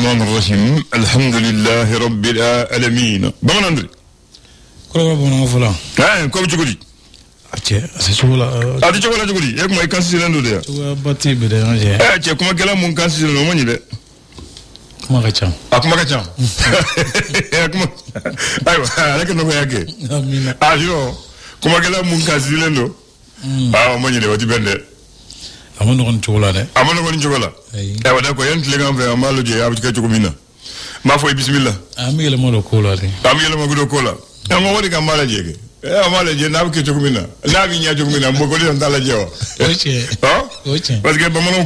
الرحمن الرحيم الحمد لله رب العالمين بمنندري كل ربنا فلا كم تقولي أشوفه ati chokola chukuli yek mai kansi lendo de chuwa bati bide nje che kuma kala mun kansi lendo moni de kuma kacham kuma aywa leke no yake amina ajo kuma kala mun kansi lendo moni de wati bende amono kon chokola de amono kon chokola wada ko yent lega mbe amalo je abu ka chokomina ma fo bismillah amigele mo do kola de amigele mo do kola ngo wadi ka mala jege amala je na ke chokomina na bi nya chokomina mbo ko le ndala jewa oche parce que bamanon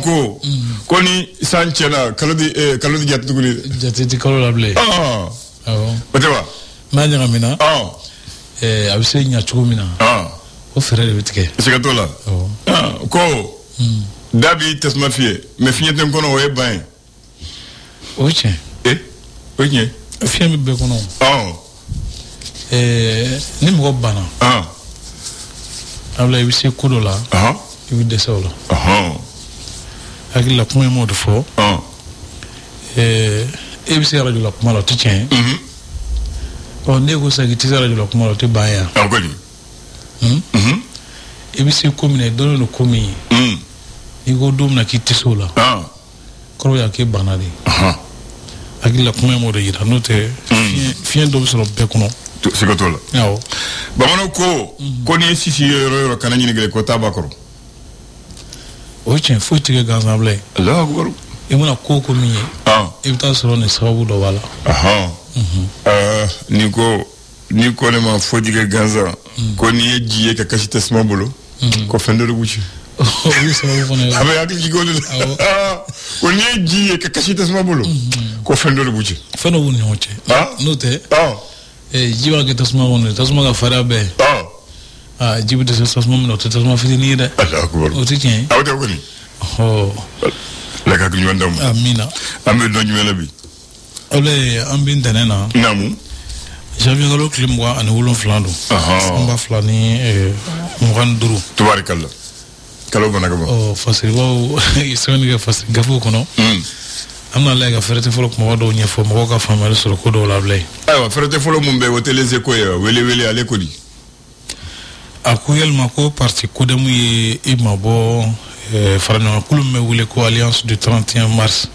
ko ni sanchena kalodi jatti guli jatti kalola ble otewa ma nya mina abise nya chokomina o fere de bitike sigatola ko dabi tesma fie me finyete kono we bain oche oche fie mi be kono ni mo bana abla ibise kudola ibi desolo akila kuma mo de fo ibise radio la kuma la tien on nego sa ki tisa radio la kuma la te baya akoli ibise komine dono no komi ni go dum na ki tisola koro ya ke banali akila kuma mo de yira note fien do so be kono sigatola yawo bamano ko ni sisi yoro kana nyine gele ko tabakoro oche futi ganzable Allah akbar imuna ko miye ibta soro ne sababu do wala niko ne ma fodi ga ganza ko ni jiye ka kashi tasma bolo ko fendo do buci oui sababu fone abe ak jigol ko ni jiye ka kashi tasma bolo ko fendo do buci feno woni hoche note jiwa ke tasma woni tasma ga farabe jibi de tasma mo to tasma fitini de Allah akbar o tien awde ko ni la ka ñu ndam amina ambe do ñu melabi ole ambin tanena namu javi ngalo klimwa an wulon flando samba flani muganduru tabarakallah kalo banaga ba fasiri wo isoni ga fasiri gafu kono amna lega ferete folo ko wado nyefo mo ka famale sur ko do la blay aywa ferete folo mum be wote les écoles wele ale ko di akuyel mako parti ko demu ye imabo farana kulum me wule ko alliance du 31 mars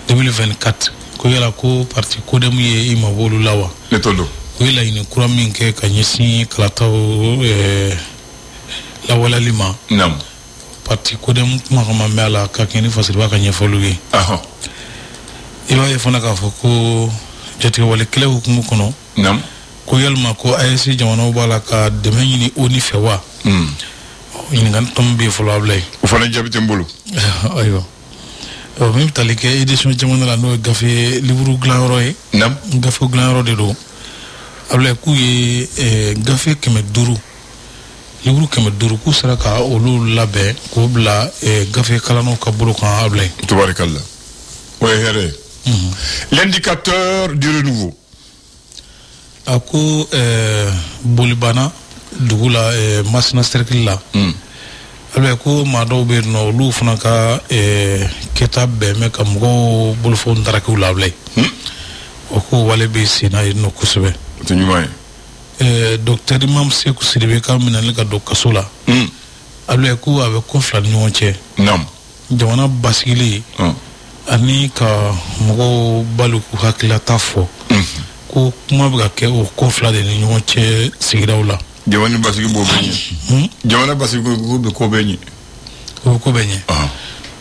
2024 ko yala ko parti ko demu ye imabo lulawa le todo ko yala ine kuramin ke kanyesi kalata la wala lima nam parti ko demu ma mala ka keni fasiri ba kanyefo lugi iwa yefona ka foko jati wale kile hukumu kono nam ko yalma ko ayesi jamano bala ka deme ni oni fewa in gan tombe folable o fana jabite mbulu ayo même talike édition jamano la no gafe livre glanro e nam gafe glanro de do able ku ye gafe keme duru livre keme duru ku saraka olu labe ko bla gafe kalano ka bulu kan able tabarakallah o here l'indicateur du renouveau ako bolibana dugula masna circle la albe ko mado be no lu funa ka kitab be me kam go bulfo ndaraka ulable o ko wale be sina no kusube to nyumay docteur imam seku sidibe kam minal ka do kasula albe ko ave ko flan nyonche nam jona basili ani ka mo balu ku hakila tafo ko kuma be ke o ko fla de ni nyonche sigidawla jamana basigi bo benye jamana basigi ko benye ko benye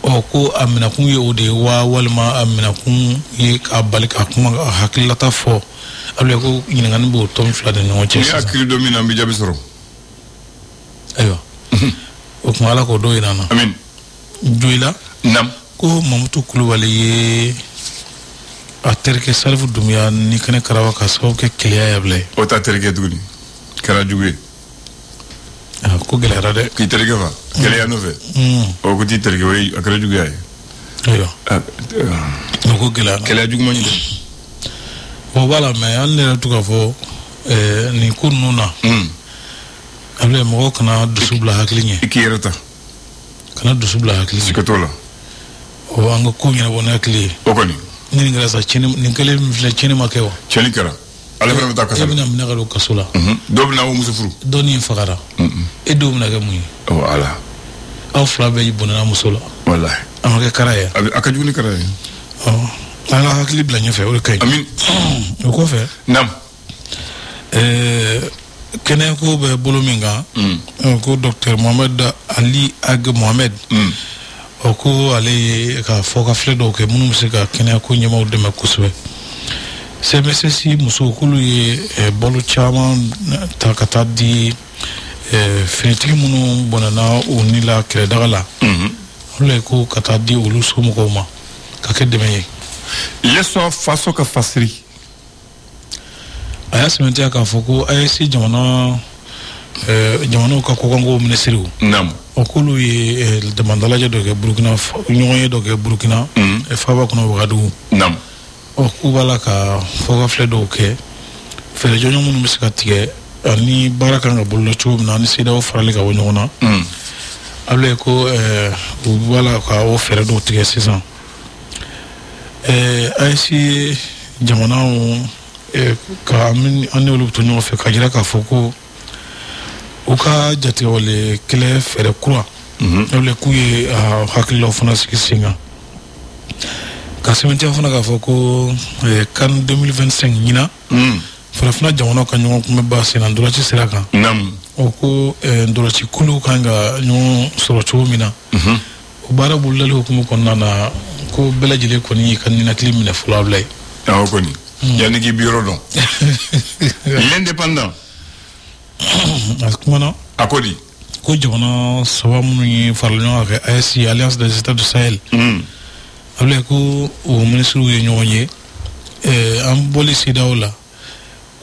o ko amina kun ye o de wa walma amina kun ye ka balika kuma hakila tafo able ko nyingan bo tom fla de nyonche ya akiri domina bi jabi soro ayo o kuma ala ko do inana amin joila nam ko mamutu kulubali ye a terke salfu dumiya ni kane karawa ka sababu ke kiliya yable o ta terke duguni kara juge ko gelera de ki terke fa kiliya no fe o ko ti terke way akara juge ay ayo ko gelera kiliya jugu mani de o bala me al ne tu ka fo ni kununa able mo kana dusubla haklinye ikirata kana dusubla haklinye sikatola o anga kunya wona kli o koni ni ngara sa chini ni kele mfle chini makeo chini kara ala fana ta kasala ibna mina galo kasula do bina wo musufuru do ni fakara e do mina ga muy oh ala aw fla be yibuna musula wallahi amake karaya aka juni karaya oh ala hakli bla ñu fe wala kay amin ko fe nam kene ko be bolominga ko docteur Mohamed Ali Ag Mohamed o ko ale ka foka fledo ke munum se ka kene ko nyama o dema kuswe CMSC muso kulu ye bolu chama takata di finitigi munu bonana o nila kere dagala le ko kata di ulu sumu ko ma ka ke deme yeso faso ka fasri aya sementia ka foko ayesi jamana ka kokango ministre nam okulu ye demandala je doge Burkina ñoye doge Burkina e faba kono wadu nam okubala ka foka fledo ke fele jonyo munu misika tige ani baraka nga bollo chub na ni sida o farali ka wonyona able ko ubala ka o fere do tige season ayesi jamana ka min anelu to ñoo fe ka jira ka foko o ka jate wale kele fere kura le kuye hakilo fana sikisinga ka sementia fana ka foko kan 2025 ñina fara fana jamana ka ñoo kuma ba sina ndura ci siraka nam o ko ndura ci kulu kanga ñoo soro cho mina o bara bullal hukumu konnana ko bela jile ko ni kan ni nakli mina fulablay ko ni yani ki bureau don l'indépendant askumana akodi ko jamana sababu ni farlo ak ASC Alliance des États du Sahel able ko o ministre ye ñoñe am boli sidawla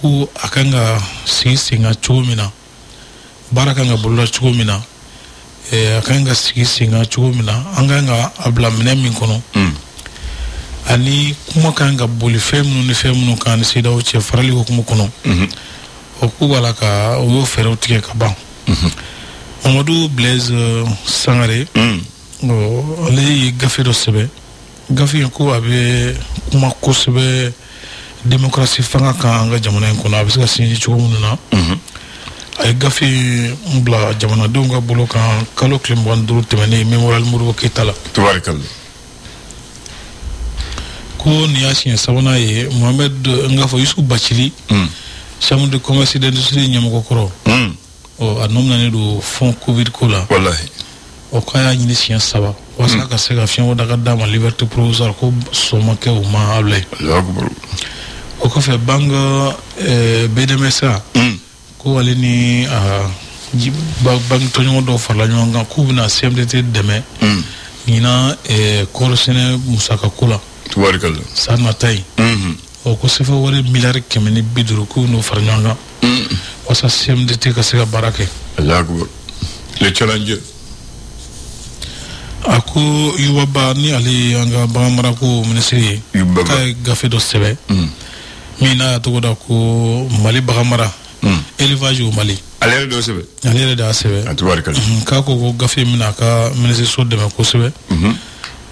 ko akanga singa chumina baraka nga bulla chumina akanga singa chumina anganga abla min kono ani kuma kanga boli femnu kan sidaw che farali ko kuma kono o ku wala ka o fere tike ka ba Mamadou Blaise Sangare o le gafi do sebe gafi ko abe kuma ko sebe démocratie fanga ka nga jamana ko na biska sinji chumu na ay gafi mbla jamana do nga bolo kan kalo klim wan duru temene memorial muru ko tala tabarakallah ko ni yasin sabana ye Mohamed nga fo Yusuf Bachili chambre de commerce et d'industrie nyamako koro o anomna ne do fond covid ko la wallahi o kaya ni science saba wasa ka se ga fion daga dama liberté provisoire ko soma ke o ma able o ko fe banga BDMSA ko wale ni bang tonyo do farla nyonga ku bina CMDT deme nina korosene musaka kula tabarakallah sana tay o ko sefa wale miliyar kemeni biduru ku no farnyanga wasa CMDT ka se ga barake Allah akbar le challenge ako yuba ni ali anga bamara ko ministry kay gafe do sebe mina to da ko Mali bagamara élevage au Mali ale do sebe ale da sebe tabarakallah ka ko gafe mina ka ministry so de ko sebe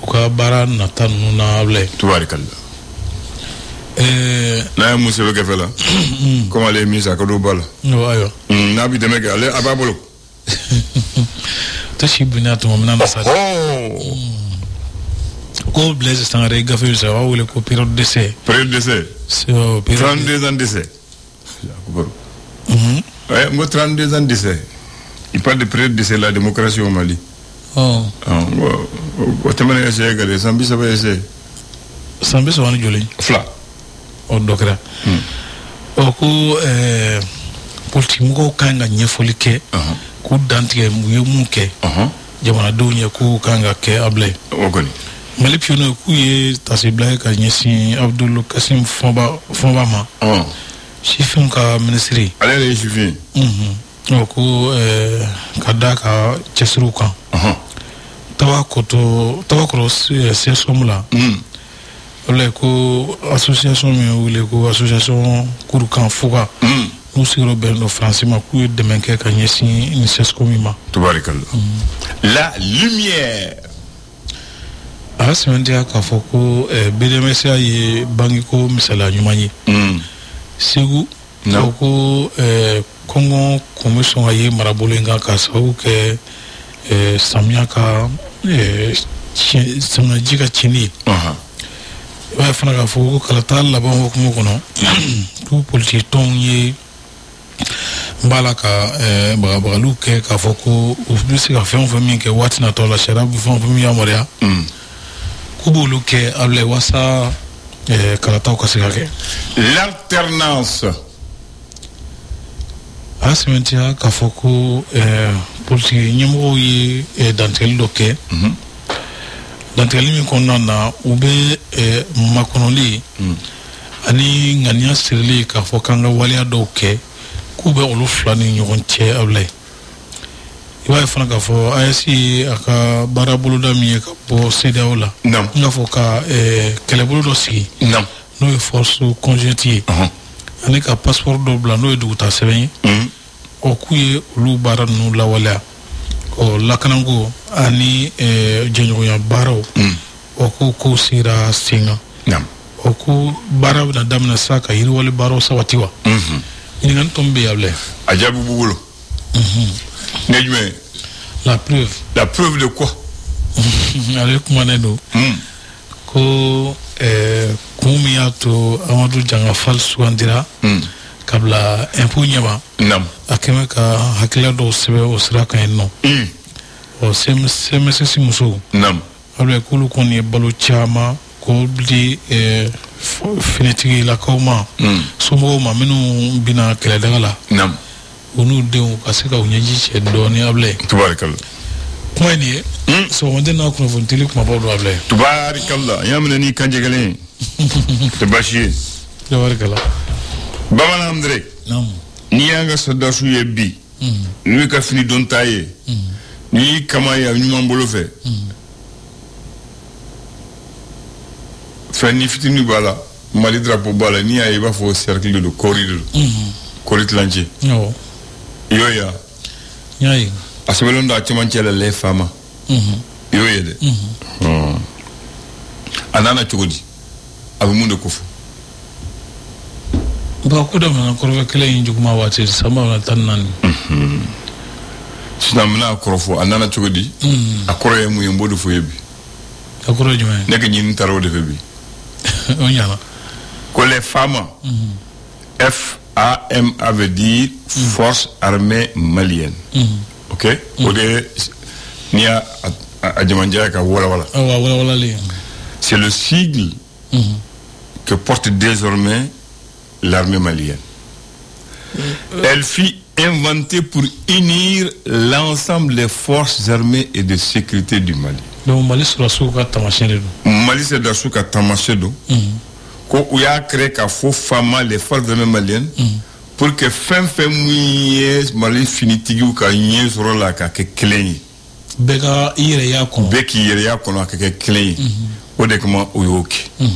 o ka bara na tanu na able tabarakallah na musebe gafe la comme ale misa ko do bala no ayo na bi demeke ale ababolo tashi binato mamna na sa ko Blaise Sangare gafe sa wa wala ko période d'essai so 32 ans d'essai ouais moi 32 ans d'essai il parle de période d'essai la démocratie au Mali o temane essai gade sambi sa essai sambi so wani joli fla o dokra o ko politique mo kanga nyefoli ke ku dantige mu ke jamana dunya ku kanga ke able o goni Mali piono ku ye tasibla ka nyesi Abdul Kasim Fomba ma chifin ka ministry ale chifin o ku kadaka chesruka tawakoro sesomla ole ko association mi wule ko association kurukan fuga musiro bendo français ma ku demenke ka nyesi ni sesko mima tabarakallah la lumière a sɛmɛntiya k'a fɔ ko BDMSA ye bangeko misala ɲuman ye Segu ko Kɔngɔ kun bɛ sɔn ka ye marabolo in kan k'a sababu kɛ samiya ka samiyaji ka tiɲɛni ye i b'a ye fana k'a fɔ ko kalata laban hukumu kɔnɔ ko politiki tɔnw ye n b'a la ka bagabagaliw kɛ k'a fɔ ko u bɛ se ka fɛn o fɛn min kɛ waati natɔ la sariya bɛ fɛn o fɛn min yamaruya k'u b'olu kɛ abila walasa kalataw ka se ka kɛ. L'alternance. A sɛmɛntiya k'a fɔ ko politiki ɲɛmɔgɔw ye dantigɛli dɔ kɛ dantigɛli min kɔnɔna na u bɛ makɔnɔli ani ŋaniya sirili k'a fɔ k'an ka waleya dɔw kɛ k'u bɛ olu fila ni ɲɔgɔn cɛ abila i b'a ye fana k'a fɔ AES a ka baara boloda min ye ka bɔ CEDEAO la n k'a fɔ ka kɛlɛbolo dɔ sigi n'o ye force conjointe ye ani ka passeport dɔ bila n'o ye dugutaa sɛbɛn ye k'u ye olu baara ninnu lawaleya lakanako ani jɛɲɔgɔnya baaraw k'o sigira sen kan ko baara bɛna daminɛ sa ka yiriwali baaraw sabati wa ɲininkali tɔ min bɛ yen abila a jaabi b'u bolo ne jumɛn la preuve de quoi ale kumanen don ko kun min y'a to Amadu Jangafal sugandira ka bila impôt ɲɛma a kɛmɛ ka hakilila dɔw sɛbɛn o sira kan yen nɔ CMSS musow abila k'olu kɔni ye balo caman k'o di finitigilakaw ma somɔgɔw ma minnu bɛna kɛlɛdaga la u n'u denw ka se ka u ɲɛji cɛ dɔɔnin abila tubarikala kuma in ye sɔgɔmanden n'a kunnafoniteli kumabaw don abila tubarikala n y'a minɛ n'i kanjɛ kelen ye tɛ baasi ye tubarikala Bamanan André n'i y'an ka sɔrdasiw ye bi n'u ka fini don ta ye n'i kama ye a ɲuman bolo fɛ fɛn ni fitini b'a la Mali drapeau b'a la n'i y'a ye i b'a fɔ cercle de don kɔri de don kɔri tilancɛ i y'o ye wa n y'a ye a sɛbɛnlen don a cɛmancɛ la lait fama i y'o ye dɛ a nana cogo di a bɛ mun de ko fɔ ba ko daminɛna kɔrɔfɛ kɛlɛ in juguman waati san ba 14 sisan n bɛna a kɔrɔ fɔ a nana cogo di a kɔrɔ ye mun ye n b'o de fɔ ye bi a kɔrɔ ye jumɛn ne ka ɲini taara o de fɛ bi o ɲana ko les femmes FAMA veut dire force armée malienne ok o de n'i y'a jamanjaya ka walawala c'est le sigle que porte désormais l'armée malienne. Elle fut inventée pour unir l'ensemble des forces armées et de sécurité du Mali. Donc Mali sera sous ka tamashen do. Mali sera sous ka tamashen do. Ko u y'a créé ka fo fama les forces armées maliennes pour que fin mouillé Mali finitigiw ka ɲɛ sɔrɔ la ka kɛ kelen ye. Bɛɛ ka i yɛrɛ y'a kɔnɔ. Bɛɛ k'i yɛrɛ y'a kɔnɔ ka kɛ kelen ye. O de kama o y'o kɛ.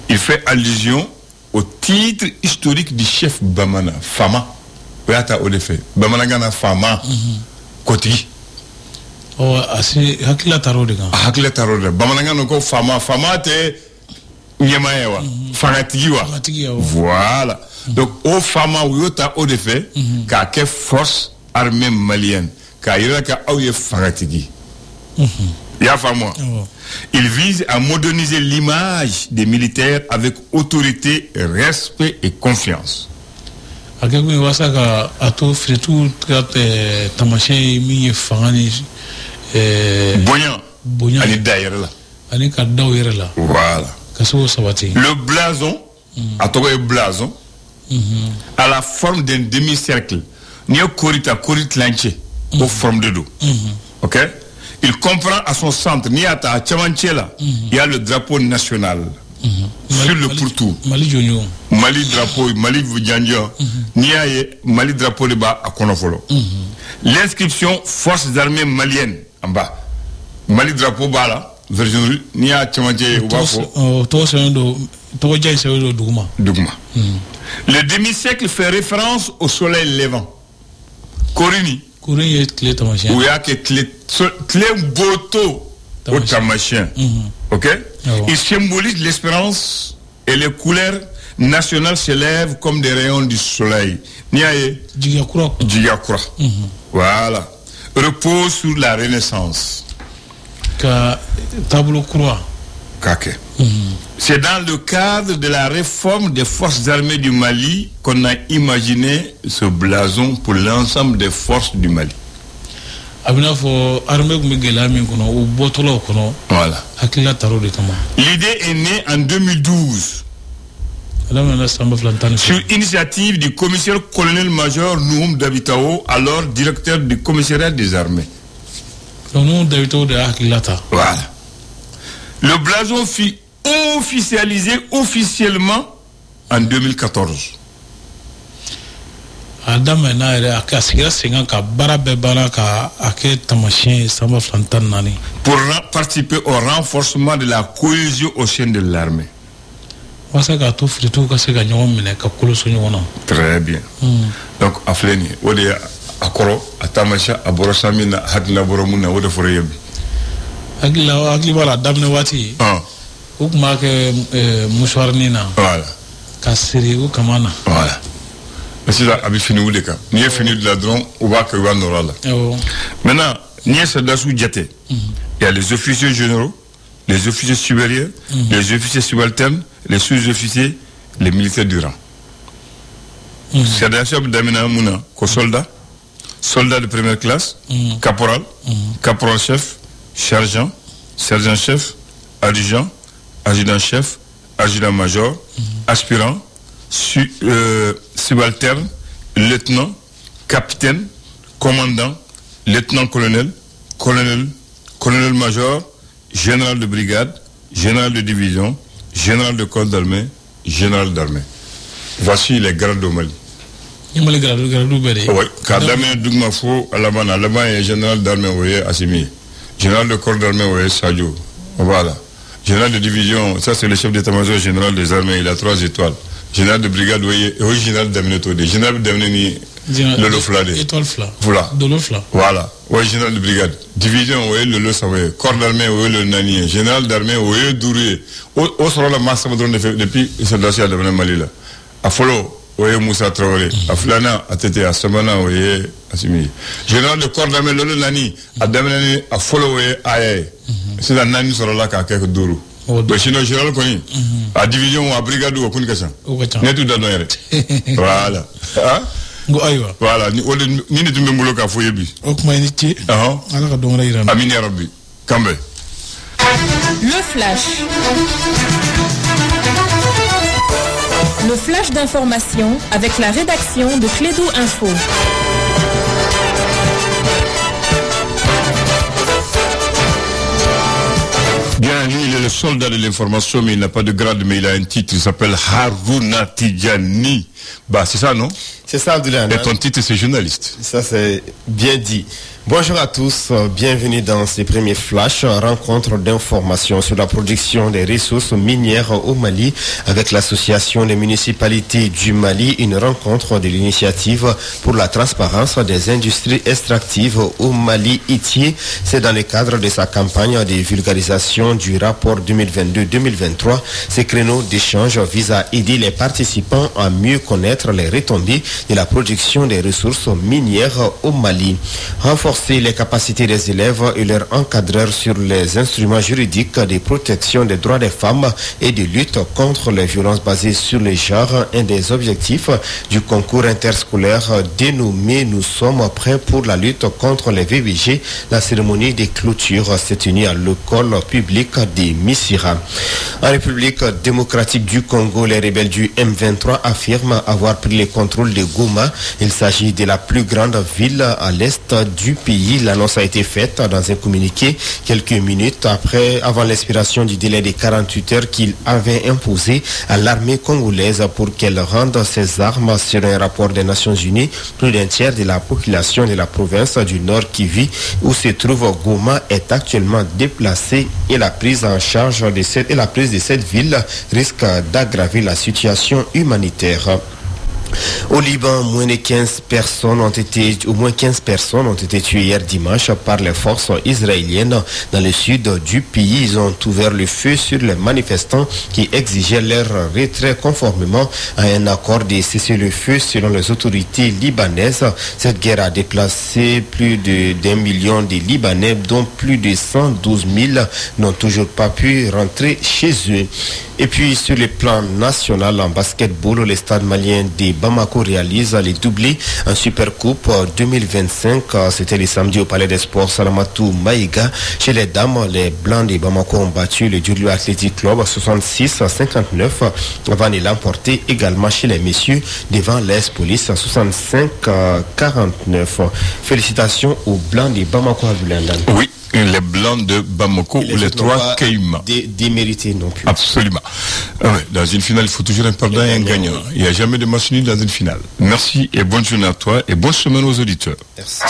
Il fait allusion au titre historique du chef Bamana, Fama. Oyata Odefe. Bamana Gana Fama. Koti. Oh, asi hakila tarode kan. Hakila tarode. Bamana Gana ko Fama. Fama te Nyemaewa. Fangatigiwa. Voilà. Donc, au Fama Oyota Odefe, ka ke force armée malienne. Ka ira ka aouye Fangatigi. Ya Fama. Il vise à moderniser l'image des militaires avec autorité, respect et confiance. Akegu wasaka ato fritu trate tamashe mi fangani Boyan ani daire là. Ani ka daw yere la. Voilà. Kaso sabati. Le blason atogo blason à la forme d'un demi-cercle. Ni korita lanché au forme de dos. OK? Il comprend à son centre, il y a le drapeau national sur le pourtour. Mali drapeau, Mali Vudjanjo, Mali drapeau de bas à Konofolo. L'inscription Forces armées maliennes en bas. Mali drapeau bas là, version ni a Tchamanché ou Bafo. Le demi-cercle fait référence au soleil levant. Korini. Korini est clé tamashien. Ou y'a que clé boto au tamashien. Ok? Il symbolise l'espérance et les couleurs nationales s'élèvent comme des rayons du soleil. Niaye? Djigakura. Voilà. Repose sur la renaissance. Tableau croix. Kake. C'est dans le cadre de la réforme des forces armées du Mali qu'on a imaginé ce blason pour l'ensemble des forces du Mali. Voilà. L'idée est née en 2012 sur initiative du commissaire colonel-major Nouhoum Dabitao, alors directeur du commissariat des armées. Voilà. Le blason fut officialisé officiellement en 2014. Pour participer au renforcement de la cohésion au sein de l'armée. Très bien. Donc, Afleni, Ode Akoro, Atamasha, Aborosamina, Hadna Boromuna, Ode Foreyebi. Voilà. Voilà. C'est ça, Abi fini ou les cas. Ni fini de la drone, ou va que Wan Norala. Maintenant, ni Sadassou Djate. Il y a les officiers généraux, les officiers supérieurs, les officiers subalternes, les sous-officiers, les militaires du rang. Sadassou Abdamina Mouna, soldat de première classe, caporal, caporal-chef, sergent, sergent-chef, adjudant, adjudant-chef, adjudant-major, aspirant, subalterne, lieutenant, capitaine, commandant, lieutenant-colonel, colonel-major, général de brigade, général de division, général de corps d'armée, général d'armée. Voici les grades au Mali. Oui, car d'armée Dougmafo, Alaban est général d'armée, vous voyez, Assimi. Général de corps d'armée, vous voyez, Sadio. Voilà. Général de division, ça c'est le chef d'état-major général des armées, il a 3 étoiles. Général de brigade, vous voyez, général d'Amenetode. Général d'Ameneni, Lolo Flade. Étoile Fla. Voilà. Dolo Fla. Voilà. Oui, général de brigade. Division, vous voyez, Lolo Savoye. Corps d'armée, vous voyez, le Nani. Général d'armée, vous voyez, Douré. Au sera la masse depuis ce dossier de Mali là. À Folo, vous voyez, Moussa Traoré. À Flana, à Tété, à Samana, vous voyez, Assimi. Général de corps d'armée, Lolo Nani. À Damenani, à Folo, vous voyez, Aye. C'est un Nani sera là, qu'à quelques Dourou. Mais sinon, général connu. À division ou à brigade ou à Kunikasa. N'est tout dans nos. Voilà. Voilà. Ni ne tu me mouloka à Foyebi. Amini Arabi. Kambe. Le flash. Le flash d'information avec la rédaction de Clédou Info. Bien, lui, il est le soldat de l'information, mais il n'a pas de grade, mais il a un titre, il s'appelle Harouna Tidjani. Bah, c'est ça, non? C'est ça, Abdoulaye. Et ton titre, c'est journaliste. Ça, c'est bien dit. Bonjour à tous, bienvenue dans ces premiers flashs, rencontre d'informations sur la production des ressources minières au Mali avec l'association des municipalités du Mali, une rencontre de l'initiative pour la transparence des industries extractives au Mali ITIE. C'est dans le cadre de sa campagne de vulgarisation du rapport 2022-2023. Ces créneaux d'échange visent à aider les participants à mieux connaître les retombées de la production des ressources minières au Mali. Renforcer les capacités des élèves et leurs encadreurs sur les instruments juridiques de protection des droits des femmes et de lutte contre les violences basées sur les genres, un des objectifs du concours interscolaire dénommé Nous sommes prêts pour la lutte contre les VBG. La cérémonie de clôture s'est tenue à l'école publique de Missira. En République démocratique du Congo, les rebelles du M23 affirment avoir pris le contrôle de Goma. Il s'agit de la plus grande ville à l'est du pays. L'annonce a été faite dans un communiqué quelques minutes avant l'expiration du délai de 48 heures qu'il avait imposé à l'armée congolaise pour qu'elle rende ses armes. Sur un rapport des Nations Unies, plus d'un tiers de la population de la province du Nord Kivu, où se trouve Goma, est actuellement déplacée et la prise en charge de cette ville risque d'aggraver la situation humanitaire. Au Liban, au moins 15 personnes ont été tuées hier dimanche par les forces israéliennes dans le sud du pays. Ils ont ouvert le feu sur les manifestants qui exigeaient leur retrait conformément à un accord de cessez-le-feu selon les autorités libanaises. Cette guerre a déplacé plus d'1 million de Libanais, dont plus de 112 000 n'ont toujours pas pu rentrer chez eux. Et puis sur le plan national en basketball, le stade malien de Bamako réalise les doublés en Supercoupe 2025. C'était le samedi au Palais des Sports Salamatou Maïga. Chez les dames, les Blancs de Bamako ont battu le Diouloulou Athletic Club 66-59 avant de l'emporter également chez les messieurs devant l'AS Police 65-49. Félicitations aux Blancs de Bamako à Bulandan. Oui. Les Blancs de Bamako ou les trois Keïma. Démérités non plus. Absolument. Dans une finale, il faut toujours un perdant et un gagnant. Il n'y a jamais de match nul dans une finale. Merci et bonne journée à toi et bonne semaine aux auditeurs. Merci.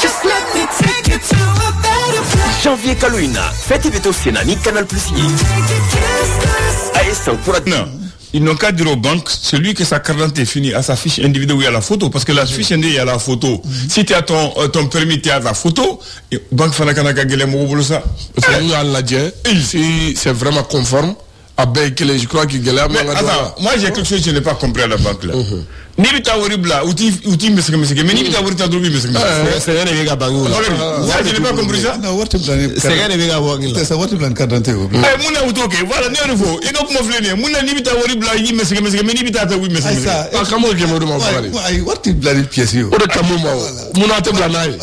Janvier Kaloina, fête Beto Sénani, Canal Plus. Non. Ils n'ont qu'à dire aux banques, celui que sa carte d'identité est finie à sa fiche individuelle où il y a la photo, parce que la fiche individuelle, il y a la photo. Si tu as ton permis, tu as la photo, banque Fanakana Gele Mouroubolo ça. Si c'est vraiment conforme, je crois qu'il y a moi j'ai quelque chose que je n'ai pas compris à la banque là. Ni bita horrible là, outil meseke, mais ni bita horrible drogi meseke. C'est rien de vega bangu là. Je n'ai pas compris ça. C'est rien de vega bangu là. C'est votre plan carte d'identité. Mouna outoke, voilà, ne refo. Et donc mon flâner, mouna ni bita horrible là, yi meseke, mais ni bita ta oui meseke. Ça. Comment je me demande pas. What type de pièce yo? O de kamuma. Mouna te blanai.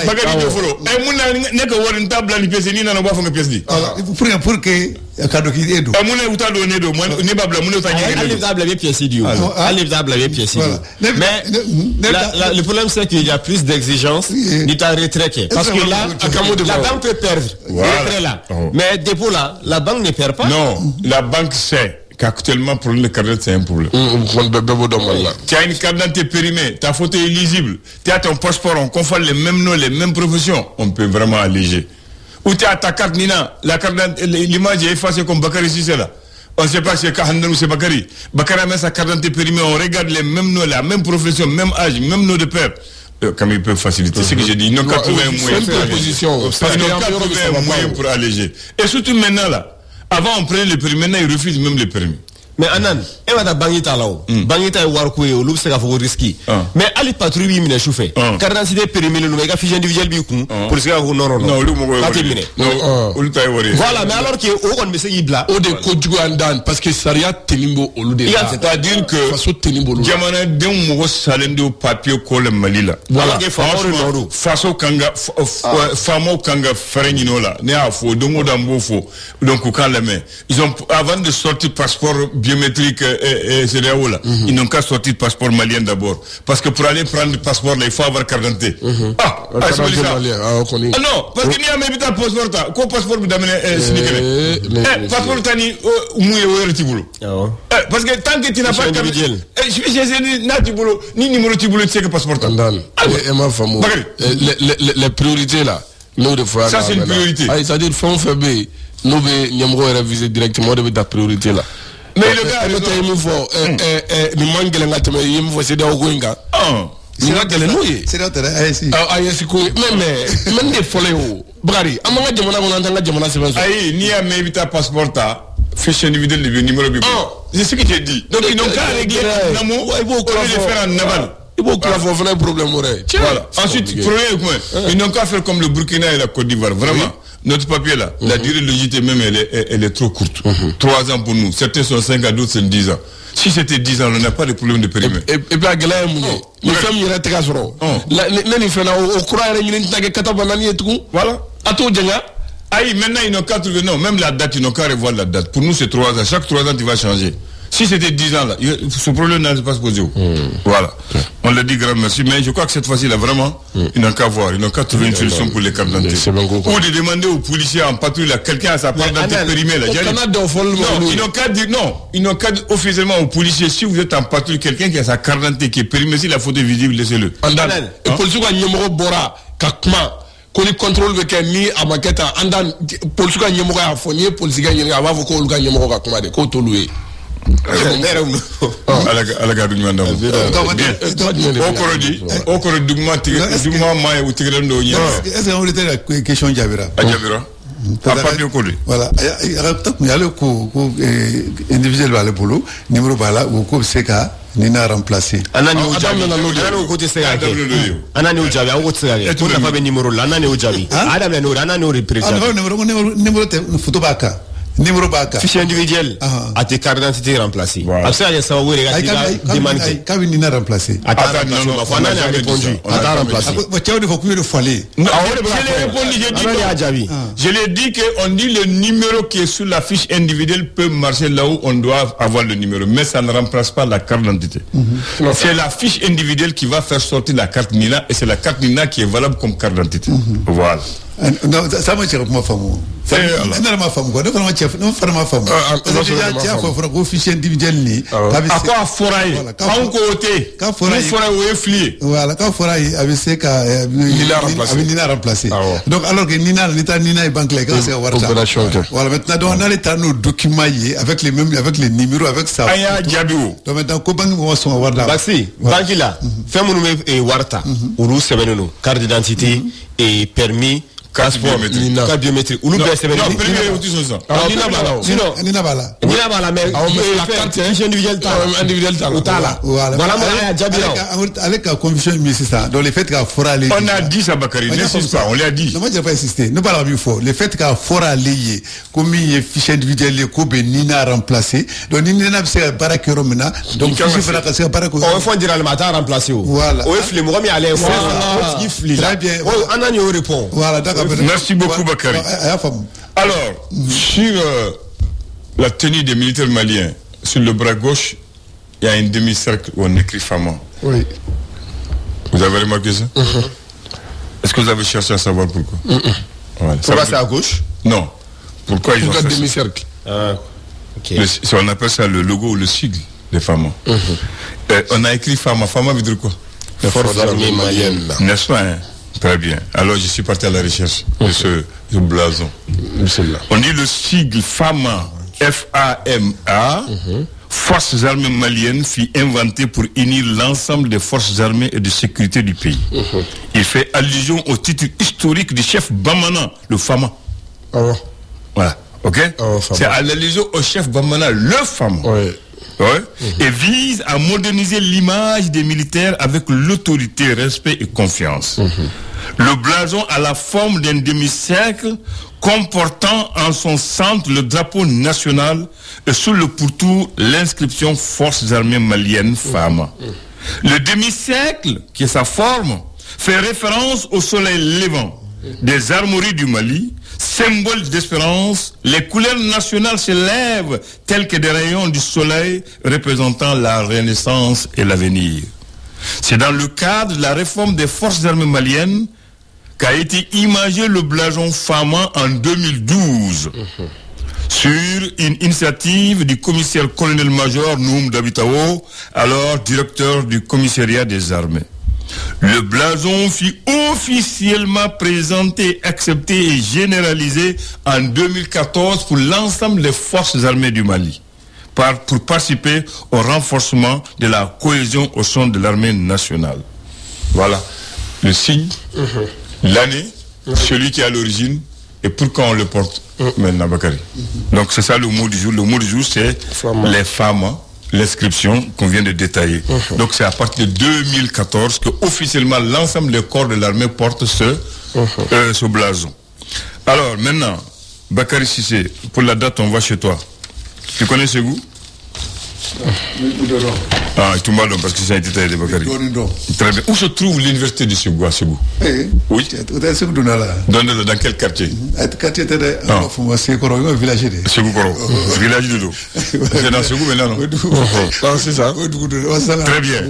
Bagadi de folo. Mouna ne ko wori tabla ni pièce ni na ba fanga pièce di. Pour que cadeau qui est do. Mouna utado ne do, ne babla mouna utanye. Allez table les pièces du. Allez table les pièces. Mais le problème c'est qu'il y a plus d'exigences du temps retrait. Parce que là, la banque peut perdre. Retrait là. Mais dépôt là, la banque ne perd pas. Non, la banque sait qu'actuellement pour le carte c'est un problème. Tu as une carte d'identité périmée, ta photo est lisible, tu as ton passeport, on confond les mêmes noms, les mêmes professions, on peut vraiment alléger. Ou tu as ta carte Nina, la carte l'image est effacée comme Bakary Cissé là. On ne sait pas si c'est Kahandel ou c'est Bakary. Bakary a mis sa carte d'identité périmée, on regarde les mêmes noms, la même profession, même âge, même nom de père. Comme ils peuvent faciliter, c'est ce que j'ai dit. Ils n'ont qu'à trouver un moyen pour alléger. Et surtout maintenant là, avant on prenait les permis, maintenant ils refusent même les permis. Mais Anan, elle va bangita là-haut. Bangita est warkoué, ou l'oubs c'est qu'à faire risquer. Mais allez patrouille, il m'a chauffé. Car dans ces périmés, le mec a fiché individuel bicou. Pour ce qu'on non, non, non. Voilà, mais alors que, on me sait là. Au de Kodjouandan, parce que Saria Tenimbo au Loudé. C'est-à-dire que, Diamana d'un mot salende au papier colle Malila. Voilà, Faso Kanga, Famo Kanga Fereninola, Néa Fo, Domo Dambo Fo, donc au camp la main. Ils ont, avant de sortir passeport biométrique et c'est là où là. Ils n'ont qu'à sortir le passeport malien d'abord. Parce que pour aller prendre le passeport là, il faut avoir carte d'identité. Ah, non, parce que n'y a même pas de passeport là. Quoi passeport vous d'amener passeport tani mouillé au Tiboulou. Parce que tant que tu n'as pas de carte d'identité, ni numéro Tiboulou, tu sais que passeport là. Les priorités là, nous de fois. Ça c'est une priorité. C'est-à-dire fond faible, nous devons réviser directement de ta priorité là. Mais le gars, ni mangele ngate me yim fo se da ogoinga ni ngate no ye c'est d'autre ayesi ayesi ko men de foleo brari amanga jamana ko nantanga jamana se benso ayi ni a même ta passeport ta fiche individuel le numéro bi c'est ce que j'ai dit donc ils n'ont qu'à régler namo il faut le faire en naval il faut que la faut un problème voilà ensuite ils n'ont qu'à faire comme le Burkina et la Côte d'Ivoire vraiment. Notre papier là, la durée de légalité même elle est trop courte. 3 ans pour nous. Certains sont 5 ans, d'autres c'est 10 ans. Si c'était 10 ans, on n'a pas de problème de périmètre. Et puis à Galère, nous sommes y rester casserole. Nous faisons au croire que nous n'avons qu'à banani et tout. Voilà. À tout djenga. Aïe, maintenant ils n'ont qu'à trouver non, même la date ils n'ont qu'à revoir la date. Pour nous c'est 3 ans. Chaque 3 ans tu vas changer. Si c'était 10 ans là, ce problème n'allait pas se poser. Voilà. On le dit grand merci, mais je crois que cette fois-ci là vraiment, ils n'ont qu'à voir, ils n'ont qu'à trouver une solution pour les cartes d'identité. Ou de demander aux policiers en patrouille là, quelqu'un a sa carte d'identité périmée là. Non, ils n'ont qu'à dire non, ils n'ont qu'à dire officiellement aux policiers si vous êtes en patrouille quelqu'un qui a sa carte d'identité qui est périmée, si la photo est visible, laissez-le. Et policier qui a numéro bora, kakma. Qu'on contrôle avec ni à maquette en dan policier qui a numéro à fournier, policier qui a numéro à voir qu'on gagne numéro à commander, qu'on te loue. alaga du ñanda o ko dugma ma e tigran do nya est-ce que on était la question Jabira a papier ko voilà il y a le ko individuel va le boulot numéro bala ou ko seka ni na remplacer anani o jabi anani o jabi ko tsega ko na fa be numéro la anani o jabi adam le no anani o represent numéro te photo baka numéro baka fichier individuel a tes carte d'identité remplacé après il y a ça oui regarde demande quand il n'a remplacé attends non anani a répondu attends remplacé il faut que fallait je l'ai dit que on dit le numéro qui est sur la fiche individuelle peut marcher là où on doit avoir le numéro mais ça ne remplace pas la carte d'identité c'est la fiche individuelle qui va faire sortir la carte Nina et c'est la carte Nina qui est valable comme carte d'identité voilà non ça m'a tiré pour ma femme c'est ma femme quoi non chef non faire ma femme déjà tiens faut faire un fichier individuel ni à quoi forailler en côté quand forailler ou flier voilà quand forailler avec c'est que Nina remplacé donc alors que Nina est banque là quand c'est warta voilà maintenant donc on a les nos documents avec les mêmes avec les numéros avec ça donc maintenant ko banque mo so warda bah si banque là fait mon numéro et warta ou sebenono carte d'identité et permis carte biométrique ou le c'est non premier outil ça Nina bala mais la carte individuelle voilà avec la confusion mais c'est ça donc le fait qu'à fora aller on a dit ça Bakary n'insiste pas on l'a dit non moi je vais pas insister ne parle plus fort le fait qu'à fora aller comme il fichier individuel ko be Nina remplacé donc Nina c'est barakero maintenant donc fichier fera que c'est barakero on faut dire le matin remplacé voilà on fait le moi mais aller très bien on a eu répond voilà d'accord. Merci beaucoup Bakary. Alors, sur la tenue des militaires maliens, sur le bras gauche, il y a un demi-cercle où on écrit Fama. Oui. Vous avez remarqué ça? Est-ce que vous avez cherché à savoir pourquoi? Voilà. Pourquoi c'est à gauche? Non. Pourquoi ils ont fait demi-cercle? Okay. On appelle ça le logo ou le sigle des Fama. On a écrit Fama. Fama veut dire quoi? Les forces armées maliennes. N'est-ce pas? Très bien. Alors je suis parti à la recherche de ce blason. On dit le sigle FAMA, F-A-M-A, Forces armées maliennes, fut inventé pour unir l'ensemble des forces armées et de sécurité du pays. Il fait allusion au titre historique du chef Bamana, le FAMA. Voilà. Ok? C'est à l'allusion au chef Bamana, le FAMA. Et vise à moderniser l'image des militaires avec l'autorité, respect et confiance. Le blason a la forme d'un demi-cercle comportant en son centre le drapeau national et sous le pourtour l'inscription Forces armées maliennes FAMA. Le demi-cercle, qui est sa forme, fait référence au soleil levant des armoiries du Mali, symbole d'espérance. Les couleurs nationales se lèvent telles que des rayons du soleil représentant la renaissance et l'avenir. C'est dans le cadre de la réforme des forces armées maliennes qu'a été imagé le blason FAMA en 2012 sur une initiative du commissaire-colonel-major Noum Dabitao, alors directeur du commissariat des armées. Le blason fut officiellement présenté, accepté et généralisé en 2014 pour l'ensemble des forces armées du Mali, pour participer au renforcement de la cohésion au sein de l'armée nationale. Voilà le signe, l'année, celui qui est à l'origine et pourquoi on le porte maintenant, Bakary. Donc c'est ça le mot du jour. Le mot du jour, c'est les FAMA. L'inscription qu'on vient de détailler. Donc c'est à partir de 2014 que officiellement l'ensemble des corps de l'armée portent ce blason. Alors maintenant, Bakary Cissé, pour la date on va chez toi. Tu connais Ségou? Ah, tout mal parce que ça a été taillé de Bakary. Très bien. Où se trouve l'université de Ségou à Ségou? Oui. Dans quel quartier? Quartier de Ségou, village. Ségou Koro. Village de l'eau. C'est dans Ségou maintenant, non? C'est ça. Très bien.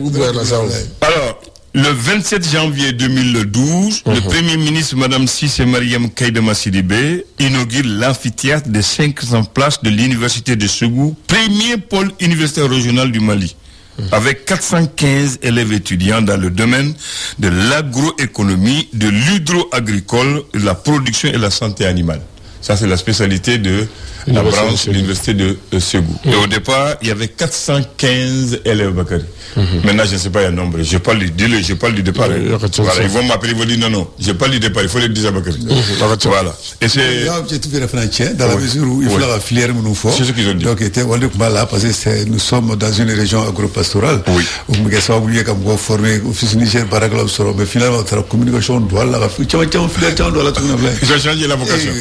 Alors, le 27 janvier 2012, le Premier ministre Mme Cissé Mariam Kaïdama Sidibé inaugure l'amphithéâtre de 500 places de l'université de Ségou, premier pôle universitaire régional du Mali, avec 415 élèves étudiants dans le domaine de l'agroéconomie, de l'hydro-agricole, de la production et la santé animale. Ça, c'est la spécialité de la branche de l'université de Ségou. Et au départ, il y avait 415 élèves Bakary. Maintenant, je ne sais pas le nombre. Je parle du départ. Voilà, ils vont m'appeler, ils vont dire non, je parle du départ, il faut le dire à Bakary. Voilà. Et c'est... J'ai tout fait dans la mesure où il faut la filière nous faut. C'est ce qu'ils ont dit. Donc, là, parce que nous sommes dans une région agro-pastorale. Oui. Où nous sommes formés, office Niger, Baragla, mais finalement, la communication doit la ils ont changé la vocation.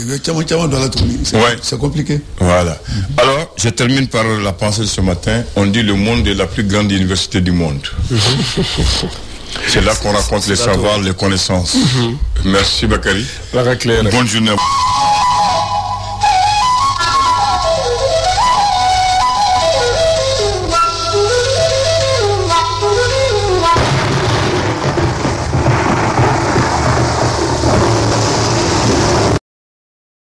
C'est compliqué. Voilà. Alors, je termine par la pensée de ce matin. On dit le monde est la plus grande université du monde. C'est là qu'on raconte les savoirs, les connaissances. Merci Bakary. Bonne journée.